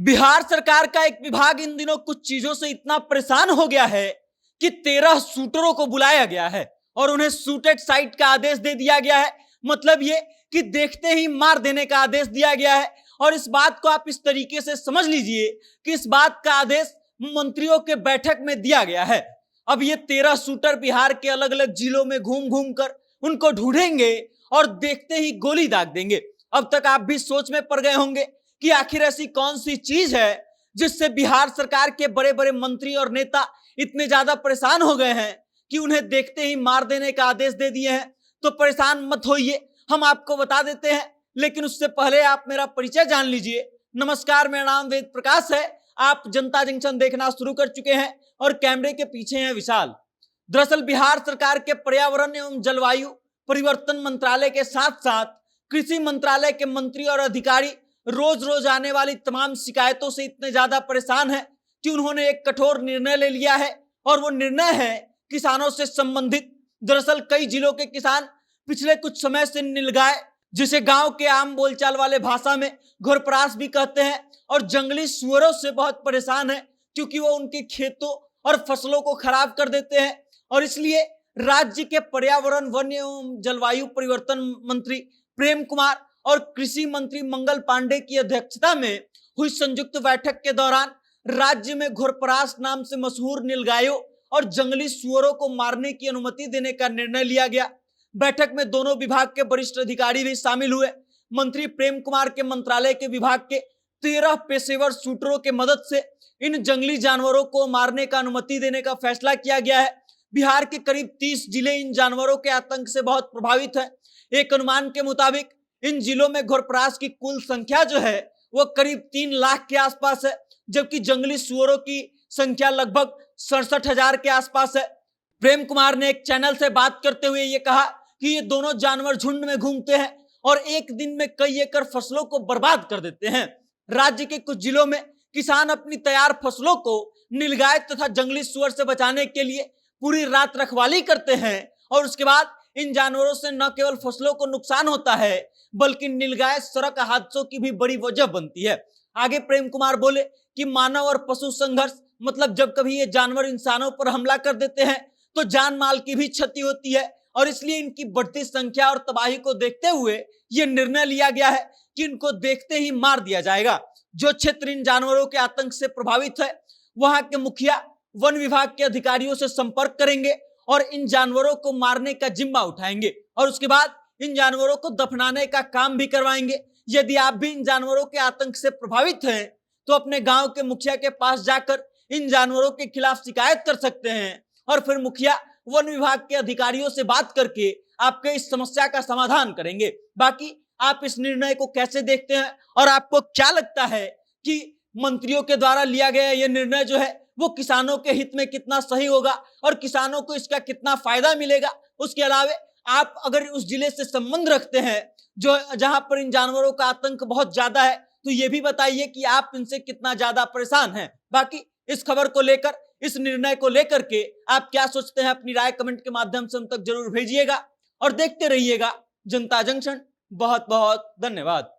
बिहार सरकार का एक विभाग इन दिनों कुछ चीजों से इतना परेशान हो गया है कि 13 शूटरों को बुलाया गया है और उन्हें शूटेड साइट का आदेश दे दिया गया है। मतलब ये कि देखते ही मार देने का आदेश दिया गया है। और इस बात को आप इस तरीके से समझ लीजिए कि इस बात का आदेश मंत्रियों के बैठक में दिया गया है। अब ये 13 शूटर बिहार के अलग अलग जिलों में घूम घूम कर उनको ढूंढेंगे और देखते ही गोली दाग देंगे। अब तक आप भी सोच में पड़ गए होंगे कि आखिर ऐसी कौन सी चीज है जिससे बिहार सरकार के बड़े बड़े मंत्री और नेता इतने ज्यादा परेशान हो गए हैं कि उन्हें देखते ही मार देने का आदेश दे दिए हैं। तो परेशान मत होइए, हम आपको बता देते हैं, लेकिन उससे पहले आप मेरा परिचय जान लीजिए। नमस्कार, मेरा नाम वेद प्रकाश है। आप जनता जंक्शन देखना शुरू कर चुके हैं और कैमरे के पीछे हैं विशाल। दरअसल बिहार सरकार के पर्यावरण एवं जलवायु परिवर्तन मंत्रालय के साथ साथ कृषि मंत्रालय के मंत्री और अधिकारी रोज रोज आने वाली तमाम शिकायतों से इतने ज्यादा परेशान हैं कि उन्होंने एक कठोर निर्णय ले लिया है और वो निर्णय है किसानों से संबंधित। दरअसल कई जिलों के किसान पिछले कुछ समय से नीलगाय, जिसे गांव के आम बोलचाल वाले भाषा में घुरपरास भी कहते हैं, और जंगली सुअरों से बहुत परेशान है क्योंकि वो उनके खेतों और फसलों को खराब कर देते हैं। और इसलिए राज्य के पर्यावरण, वन एवं जलवायु परिवर्तन मंत्री प्रेम कुमार और कृषि मंत्री मंगल पांडे की अध्यक्षता में हुई संयुक्त बैठक के दौरान राज्य में घुरपरास नाम से मशहूर नीलगायों और जंगली सुअरों को मारने की अनुमति देने का निर्णय लिया गया। बैठक में दोनों विभाग के वरिष्ठ अधिकारी भी शामिल हुए। मंत्री प्रेम कुमार के मंत्रालय के विभाग के 13 पेशेवर शूटरों के मदद से इन जंगली जानवरों को मारने का अनुमति देने का फैसला किया गया है। बिहार के करीब 30 जिले इन जानवरों के आतंक से बहुत प्रभावित हैं। एक अनुमान के मुताबिक इन जिलों में घुरपरास की कुल संख्या जो है वो करीब 3 लाख के आसपास है, जबकि जंगली सुअरों की संख्या लगभग 67,000 के आसपास है। प्रेम कुमार ने एक चैनल से बात करते हुए ये कहा कि ये दोनों जानवर झुंड में घूमते हैं और एक दिन में कई एकड़ फसलों को बर्बाद कर देते हैं। राज्य के कुछ जिलों में किसान अपनी तैयार फसलों को नीलगाय तथा जंगली सुअर से बचाने के लिए पूरी रात रखवाली करते हैं और उसके बाद इन जानवरों से न केवल फसलों को नुकसान होता है बल्कि नीलगाय सड़क हादसों की भी बड़ी वजह बनती है। आगे प्रेम कुमार बोले कि मानव और पशु संघर्ष, मतलब जब कभी ये जानवर इंसानों पर हमला कर देते हैं तो जान माल की भी क्षति होती है, और इसलिए इनकी बढ़ती संख्या और तबाही को देखते हुए ये निर्णय लिया गया है कि इनको देखते ही मार दिया जाएगा। जो क्षेत्र इन जानवरों के आतंक से प्रभावित है वहां के मुखिया वन विभाग के अधिकारियों से संपर्क करेंगे और इन जानवरों को मारने का जिम्मा उठाएंगे और उसके बाद इन जानवरों को दफनाने का काम भी करवाएंगे। यदि आप भी इन जानवरों के आतंक से प्रभावित हैं तो अपने गांव के मुखिया के पास जाकर इन जानवरों के खिलाफ शिकायत कर सकते हैं और फिर मुखिया वन विभाग के अधिकारियों से बात करके आपके इस समस्या का समाधान करेंगे। बाकी आप इस निर्णय को कैसे देखते हैं और आपको क्या लगता है कि मंत्रियों के द्वारा लिया गया यह निर्णय जो है वो किसानों के हित में कितना सही होगा और किसानों को इसका कितना फायदा मिलेगा? उसके अलावा आप अगर उस जिले से संबंध रखते हैं जो जहां पर इन जानवरों का आतंक बहुत ज्यादा है तो ये भी बताइए कि आप इनसे कितना ज्यादा परेशान हैं। बाकी इस खबर को लेकर, इस निर्णय को लेकर के आप क्या सोचते हैं, अपनी राय कमेंट के माध्यम से हम तक जरूर भेजिएगा और देखते रहिएगा जनता जंक्शन। बहुत बहुत धन्यवाद।